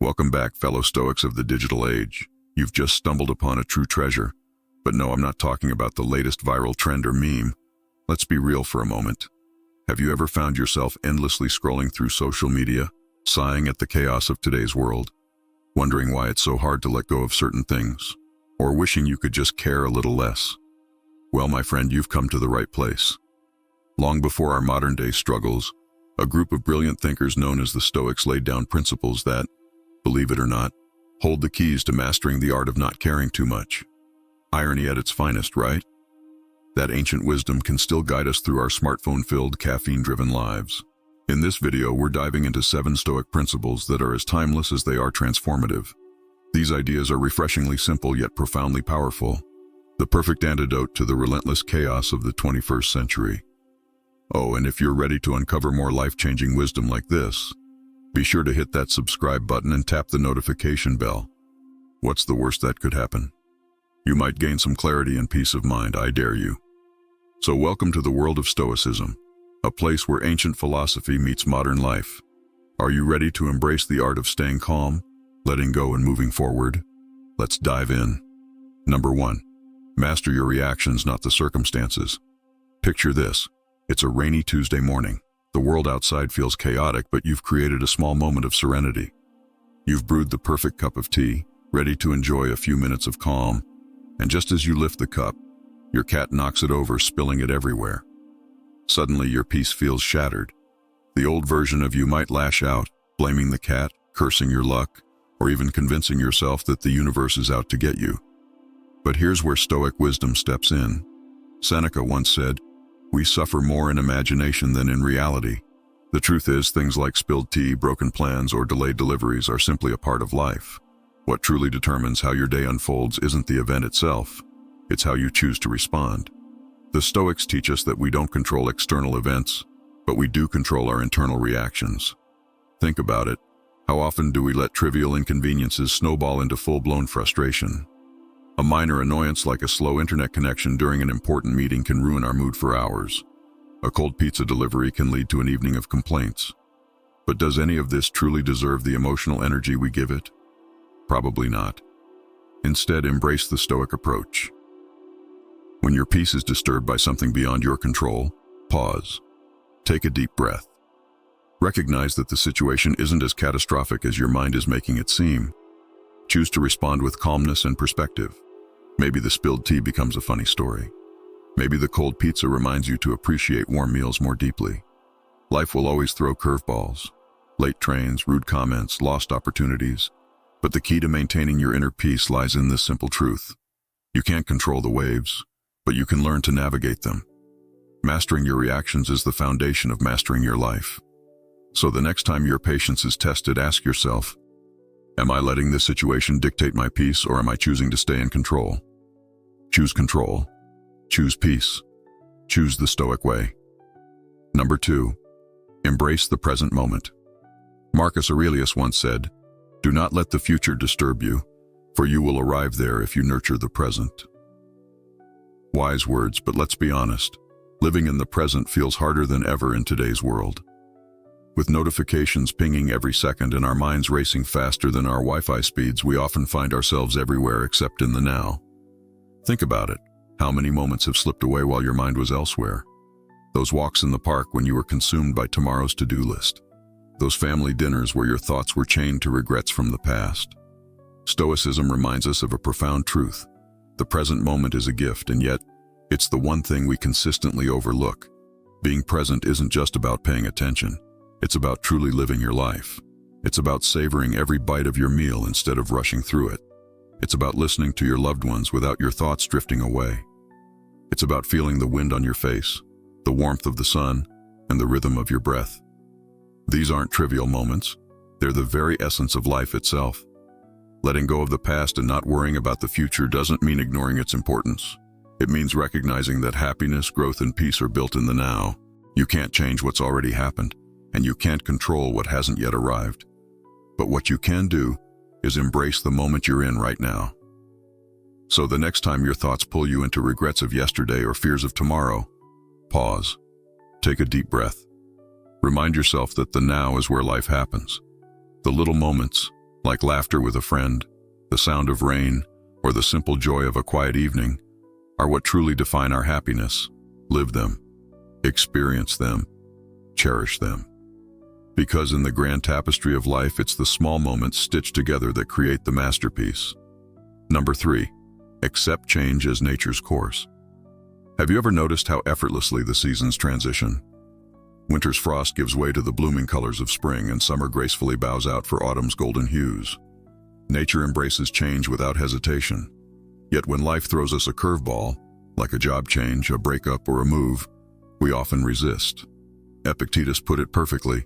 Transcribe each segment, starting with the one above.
Welcome back, fellow Stoics of the digital age. You've just stumbled upon a true treasure. But no, I'm not talking about the latest viral trend or meme. Let's be real for a moment. Have you ever found yourself endlessly scrolling through social media, sighing at the chaos of today's world, wondering why it's so hard to let go of certain things, or wishing you could just care a little less? Well, my friend, you've come to the right place. Long before our modern-day struggles, a group of brilliant thinkers known as the Stoics laid down principles that, believe it or not, hold the keys to mastering the art of not caring too much. Irony at its finest, right? That ancient wisdom can still guide us through our smartphone-filled, caffeine-driven lives. In this video, we're diving into 7 Stoic principles that are as timeless as they are transformative. These ideas are refreshingly simple yet profoundly powerful, the perfect antidote to the relentless chaos of the 21st century. Oh, and if you're ready to uncover more life-changing wisdom like this, be sure to hit that subscribe button and tap the notification bell. What's the worst that could happen? You might gain some clarity and peace of mind, I dare you. So welcome to the world of Stoicism, a place where ancient philosophy meets modern life. Are you ready to embrace the art of staying calm, letting go and moving forward? Let's dive in. Number 1. Master your reactions, not the circumstances. Picture this. It's a rainy Tuesday morning. The world outside feels chaotic, but you've created a small moment of serenity. You've brewed the perfect cup of tea, ready to enjoy a few minutes of calm. And just as you lift the cup, your cat knocks it over, spilling it everywhere. Suddenly, your peace feels shattered. The old version of you might lash out, blaming the cat, cursing your luck, or even convincing yourself that the universe is out to get you. But here's where Stoic wisdom steps in. Seneca once said, "We suffer more in imagination than in reality." The truth is, things like spilled tea, broken plans, or delayed deliveries are simply a part of life. What truly determines how your day unfolds isn't the event itself, it's how you choose to respond. The Stoics teach us that we don't control external events, but we do control our internal reactions. Think about it. How often do we let trivial inconveniences snowball into full-blown frustration? A minor annoyance like a slow internet connection during an important meeting can ruin our mood for hours. A cold pizza delivery can lead to an evening of complaints. But does any of this truly deserve the emotional energy we give it? Probably not. Instead, embrace the Stoic approach. When your peace is disturbed by something beyond your control, pause. Take a deep breath. Recognize that the situation isn't as catastrophic as your mind is making it seem. Choose to respond with calmness and perspective. Maybe the spilled tea becomes a funny story. Maybe the cold pizza reminds you to appreciate warm meals more deeply. Life will always throw curveballs. Late trains, rude comments, lost opportunities. But the key to maintaining your inner peace lies in this simple truth. You can't control the waves, but you can learn to navigate them. Mastering your reactions is the foundation of mastering your life. So the next time your patience is tested, ask yourself, am I letting this situation dictate my peace, or am I choosing to stay in control? Choose control. Choose peace. Choose the Stoic way. Number 2. Embrace the present moment. Marcus Aurelius once said, "Do not let the future disturb you, for you will arrive there if you nurture the present." Wise words, but let's be honest. Living in the present feels harder than ever in today's world. With notifications pinging every second and our minds racing faster than our Wi-Fi speeds, we often find ourselves everywhere except in the now. Think about it. How many moments have slipped away while your mind was elsewhere? Those walks in the park when you were consumed by tomorrow's to-do list. Those family dinners where your thoughts were chained to regrets from the past. Stoicism reminds us of a profound truth. The present moment is a gift, and yet, it's the one thing we consistently overlook. Being present isn't just about paying attention. It's about truly living your life. It's about savoring every bite of your meal instead of rushing through it. It's about listening to your loved ones without your thoughts drifting away. It's about feeling the wind on your face, the warmth of the sun, and the rhythm of your breath. These aren't trivial moments. They're the very essence of life itself. Letting go of the past and not worrying about the future doesn't mean ignoring its importance. It means recognizing that happiness, growth, and peace are built in the now. You can't change what's already happened, and you can't control what hasn't yet arrived. But what you can do is embrace the moment you're in right now. So the next time your thoughts pull you into regrets of yesterday or fears of tomorrow, pause. Take a deep breath. Remind yourself that the now is where life happens. The little moments, like laughter with a friend, the sound of rain, or the simple joy of a quiet evening, are what truly define our happiness. Live them, experience them, cherish them. Because in the grand tapestry of life, it's the small moments stitched together that create the masterpiece. Number 3, accept change as nature's course. Have you ever noticed how effortlessly the seasons transition? Winter's frost gives way to the blooming colors of spring, and summer gracefully bows out for autumn's golden hues. Nature embraces change without hesitation. Yet when life throws us a curveball, like a job change, a breakup, or a move, we often resist. Epictetus put it perfectly: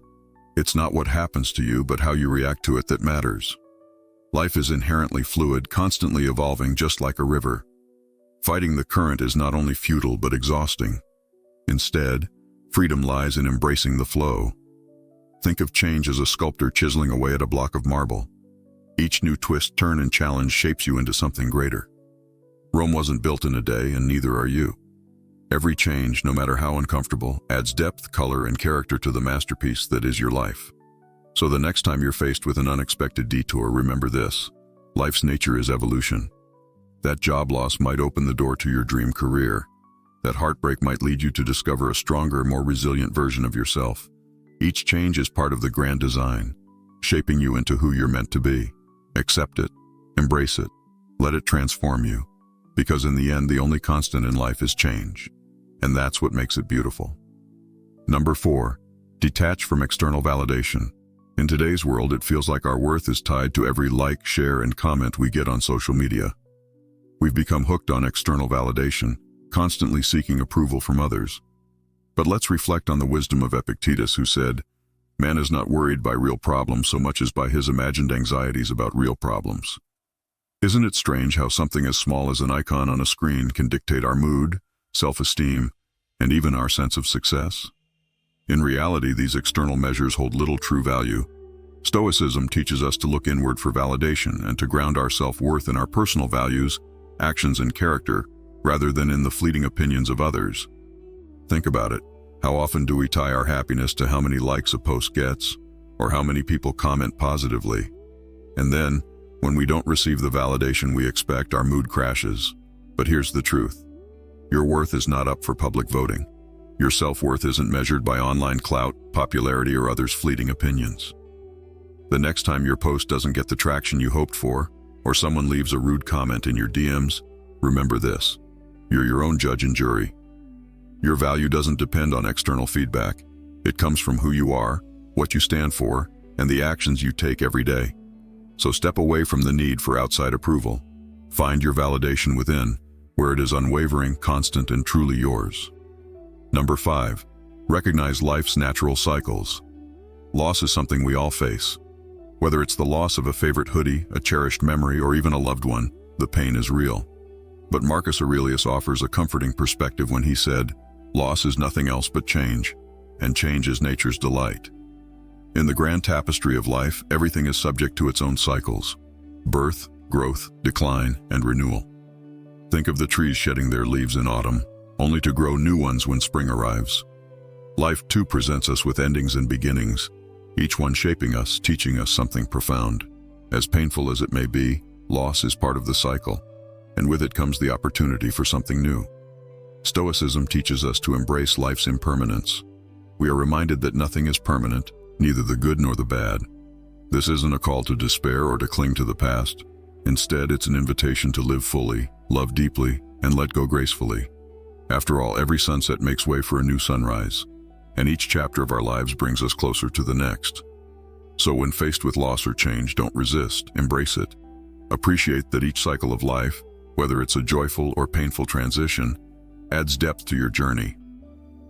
it's not what happens to you, but how you react to it that matters. Life is inherently fluid, constantly evolving, just like a river. Fighting the current is not only futile but exhausting. Instead, freedom lies in embracing the flow. Think of change as a sculptor chiseling away at a block of marble. Each new twist, turn, and challenge shapes you into something greater. Rome wasn't built in a day, and neither are you. Every change, no matter how uncomfortable, adds depth, color, and character to the masterpiece that is your life. So the next time you're faced with an unexpected detour, remember this: life's nature is evolution. That job loss might open the door to your dream career. That heartbreak might lead you to discover a stronger, more resilient version of yourself. Each change is part of the grand design, shaping you into who you're meant to be. Accept it, embrace it, let it transform you. Because in the end, the only constant in life is change. And that's what makes it beautiful. Number 4, detach from external validation. In today's world, it feels like our worth is tied to every like, share, and comment we get on social media. We've become hooked on external validation, constantly seeking approval from others. But let's reflect on the wisdom of Epictetus, who said, "Man is not worried by real problems so much as by his imagined anxieties about real problems." Isn't it strange how something as small as an icon on a screen can dictate our mood, self-esteem, and even our sense of success? In reality, these external measures hold little true value. Stoicism teaches us to look inward for validation and to ground our self-worth in our personal values, actions, and character, rather than in the fleeting opinions of others. Think about it. How often do we tie our happiness to how many likes a post gets, or how many people comment positively? And then, when we don't receive the validation we expect, our mood crashes. But here's the truth: your worth is not up for public voting. Your self-worth isn't measured by online clout, popularity, or others' fleeting opinions. The next time your post doesn't get the traction you hoped for, or someone leaves a rude comment in your DMs, remember this: you're your own judge and jury. Your value doesn't depend on external feedback. It comes from who you are, what you stand for, and the actions you take every day. So step away from the need for outside approval. Find your validation within, where it is unwavering, constant, and truly yours. Number 5, recognize life's natural cycles. Loss is something we all face. Whether it's the loss of a favorite hoodie, a cherished memory, or even a loved one, the pain is real. But Marcus Aurelius offers a comforting perspective when he said, "Loss is nothing else but change, and change is nature's delight." In the grand tapestry of life, everything is subject to its own cycles: birth, growth, decline, and renewal. Think of the trees shedding their leaves in autumn, only to grow new ones when spring arrives. Life too presents us with endings and beginnings, each one shaping us, teaching us something profound. As painful as it may be, loss is part of the cycle, and with it comes the opportunity for something new. Stoicism teaches us to embrace life's impermanence. We are reminded that nothing is permanent, neither the good nor the bad. This isn't a call to despair or to cling to the past. Instead, it's an invitation to live fully, love deeply, and let go gracefully. After all, every sunset makes way for a new sunrise, and each chapter of our lives brings us closer to the next. So when faced with loss or change, don't resist, embrace it. Appreciate that each cycle of life, whether it's a joyful or painful transition, adds depth to your journey.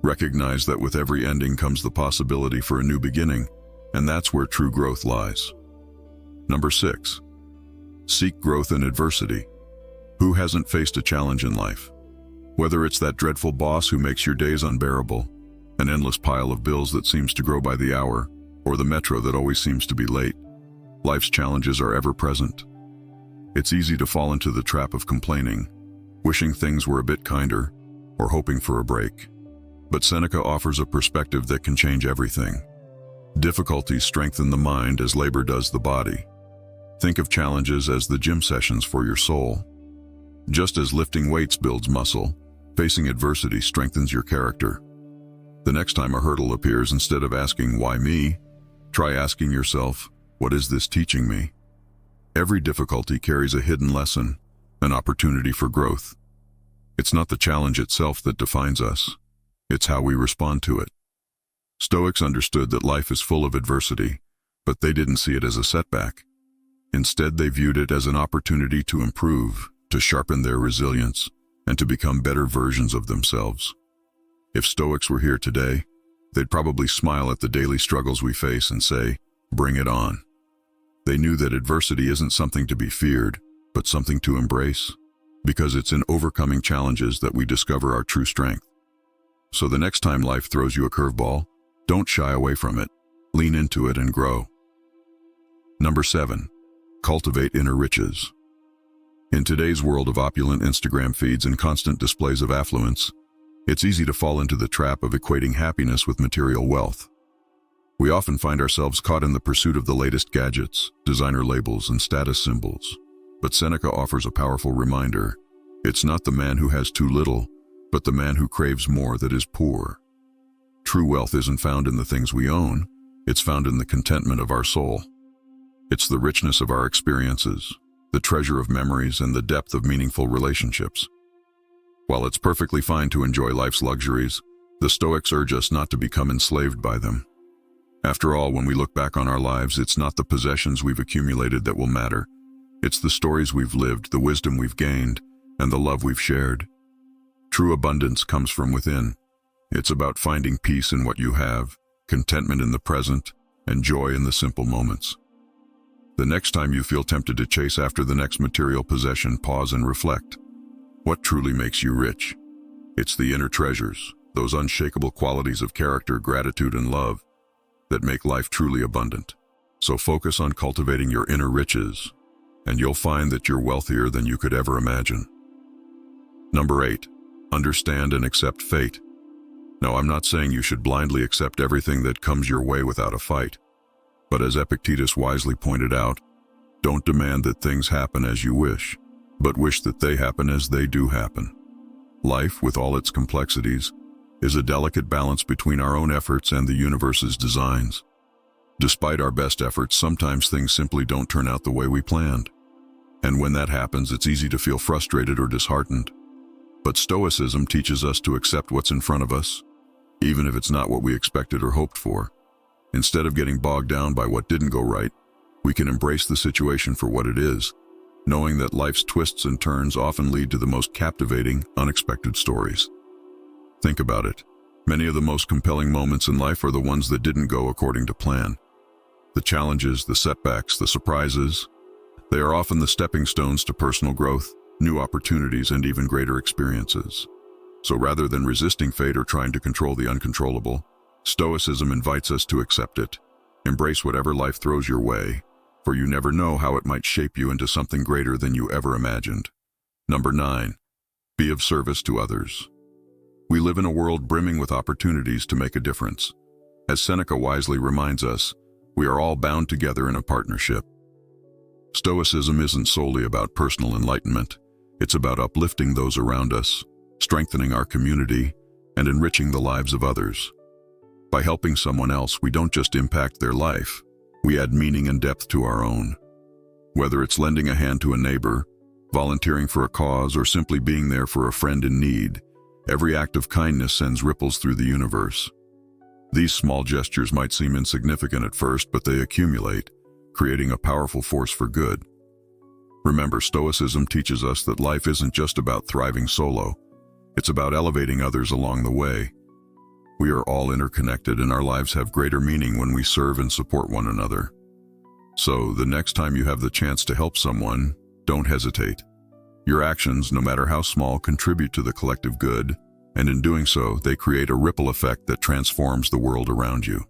Recognize that with every ending comes the possibility for a new beginning, and that's where true growth lies. Number 6, seek growth in adversity. Who hasn't faced a challenge in life? Whether it's that dreadful boss who makes your days unbearable, an endless pile of bills that seems to grow by the hour, or the metro that always seems to be late, life's challenges are ever present. It's easy to fall into the trap of complaining, wishing things were a bit kinder, or hoping for a break. But Seneca offers a perspective that can change everything. Difficulties strengthen the mind as labor does the body. Think of challenges as the gym sessions for your soul. Just as lifting weights builds muscle, facing adversity strengthens your character. The next time a hurdle appears, instead of asking, "Why me?" try asking yourself, "What is this teaching me?" Every difficulty carries a hidden lesson, an opportunity for growth. It's not the challenge itself that defines us. It's how we respond to it. Stoics understood that life is full of adversity, but they didn't see it as a setback. Instead, they viewed it as an opportunity to improve, to sharpen their resilience, and to become better versions of themselves. If Stoics were here today, they'd probably smile at the daily struggles we face and say, "Bring it on." They knew that adversity isn't something to be feared, but something to embrace, because it's in overcoming challenges that we discover our true strength. So the next time life throws you a curveball, don't shy away from it. Lean into it and grow. Number 7. Cultivate inner riches. In today's world of opulent Instagram feeds and constant displays of affluence, it's easy to fall into the trap of equating happiness with material wealth. We often find ourselves caught in the pursuit of the latest gadgets, designer labels, and status symbols. But Seneca offers a powerful reminder: it's not the man who has too little, but the man who craves more that is poor. True wealth isn't found in the things we own, it's found in the contentment of our soul. It's the richness of our experiences, the treasure of memories, and the depth of meaningful relationships. While it's perfectly fine to enjoy life's luxuries, the Stoics urge us not to become enslaved by them. After all, when we look back on our lives, it's not the possessions we've accumulated that will matter. It's the stories we've lived, the wisdom we've gained, and the love we've shared. True abundance comes from within. It's about finding peace in what you have, contentment in the present, and joy in the simple moments. The next time you feel tempted to chase after the next material possession, pause and reflect. What truly makes you rich? It's the inner treasures, those unshakable qualities of character, gratitude, and love that make life truly abundant. So focus on cultivating your inner riches, and you'll find that you're wealthier than you could ever imagine. Number 8. Understand and accept fate. No, I'm not saying you should blindly accept everything that comes your way without a fight. But as Epictetus wisely pointed out, don't demand that things happen as you wish, but wish that they happen as they do happen. Life, with all its complexities, is a delicate balance between our own efforts and the universe's designs. Despite our best efforts, sometimes things simply don't turn out the way we planned. And when that happens, it's easy to feel frustrated or disheartened. But Stoicism teaches us to accept what's in front of us, even if it's not what we expected or hoped for. Instead of getting bogged down by what didn't go right, we can embrace the situation for what it is, knowing that life's twists and turns often lead to the most captivating, unexpected stories. Think about it. Many of the most compelling moments in life are the ones that didn't go according to plan. The challenges, the setbacks, the surprises, they are often the stepping stones to personal growth, new opportunities, and even greater experiences. So rather than resisting fate or trying to control the uncontrollable, Stoicism invites us to accept it. Embrace whatever life throws your way, for you never know how it might shape you into something greater than you ever imagined. Number 9. Be of service to others. We live in a world brimming with opportunities to make a difference. As Seneca wisely reminds us, we are all bound together in a partnership. Stoicism isn't solely about personal enlightenment. It's about uplifting those around us, strengthening our community, and enriching the lives of others. By helping someone else, we don't just impact their life, we add meaning and depth to our own. Whether it's lending a hand to a neighbor, volunteering for a cause, or simply being there for a friend in need, every act of kindness sends ripples through the universe. These small gestures might seem insignificant at first, but they accumulate, creating a powerful force for good. Remember, Stoicism teaches us that life isn't just about thriving solo. It's about elevating others along the way. We are all interconnected, and our lives have greater meaning when we serve and support one another. So, the next time you have the chance to help someone, don't hesitate. Your actions, no matter how small, contribute to the collective good, and in doing so, they create a ripple effect that transforms the world around you.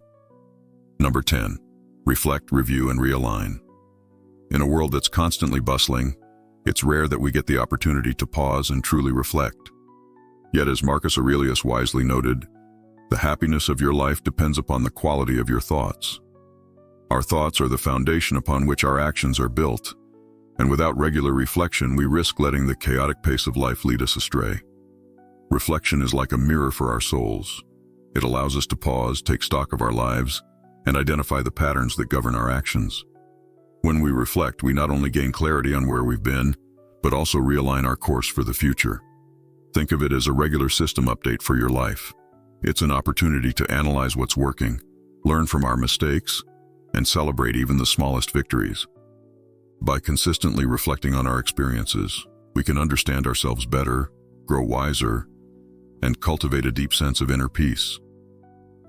Number 10. Reflect, review, and realign. In a world that's constantly bustling, it's rare that we get the opportunity to pause and truly reflect. Yet, as Marcus Aurelius wisely noted, the happiness of your life depends upon the quality of your thoughts. Our thoughts are the foundation upon which our actions are built, and without regular reflection, we risk letting the chaotic pace of life lead us astray. Reflection is like a mirror for our souls. It allows us to pause, take stock of our lives, and identify the patterns that govern our actions. When we reflect, we not only gain clarity on where we've been, but also realign our course for the future. Think of it as a regular system update for your life. It's an opportunity to analyze what's working, learn from our mistakes, and celebrate even the smallest victories. By consistently reflecting on our experiences, we can understand ourselves better, grow wiser, and cultivate a deep sense of inner peace.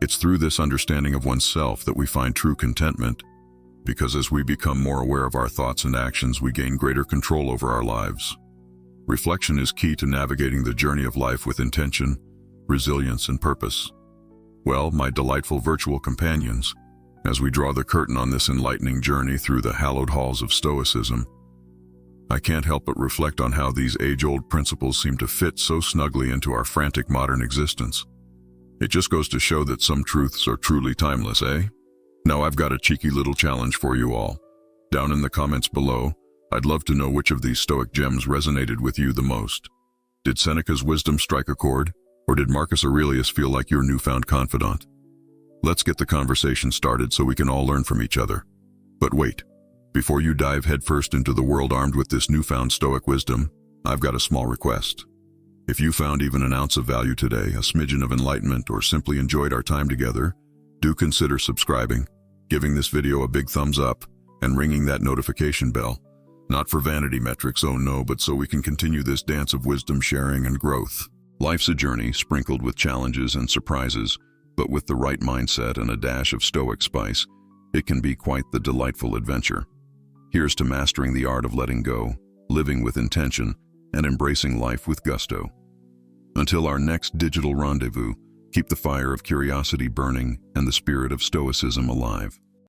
It's through this understanding of oneself that we find true contentment, because as we become more aware of our thoughts and actions, we gain greater control over our lives. Reflection is key to navigating the journey of life with intention, resilience, and purpose. Well, my delightful virtual companions, as we draw the curtain on this enlightening journey through the hallowed halls of Stoicism, I can't help but reflect on how these age-old principles seem to fit so snugly into our frantic modern existence. It just goes to show that some truths are truly timeless, eh? Now I've got a cheeky little challenge for you all. Down in the comments below, I'd love to know which of these Stoic gems resonated with you the most. Did Seneca's wisdom strike a chord, or did Marcus Aurelius feel like your newfound confidant? Let's get the conversation started so we can all learn from each other. But wait, before you dive headfirst into the world armed with this newfound Stoic wisdom, I've got a small request. If you found even an ounce of value today, a smidgen of enlightenment, or simply enjoyed our time together, do consider subscribing, giving this video a big thumbs up, and ringing that notification bell. Not for vanity metrics, oh no, but so we can continue this dance of wisdom sharing and growth. Life's a journey sprinkled with challenges and surprises, but with the right mindset and a dash of Stoic spice, it can be quite the delightful adventure. Here's to mastering the art of letting go, living with intention, and embracing life with gusto. Until our next digital rendezvous, keep the fire of curiosity burning and the spirit of Stoicism alive.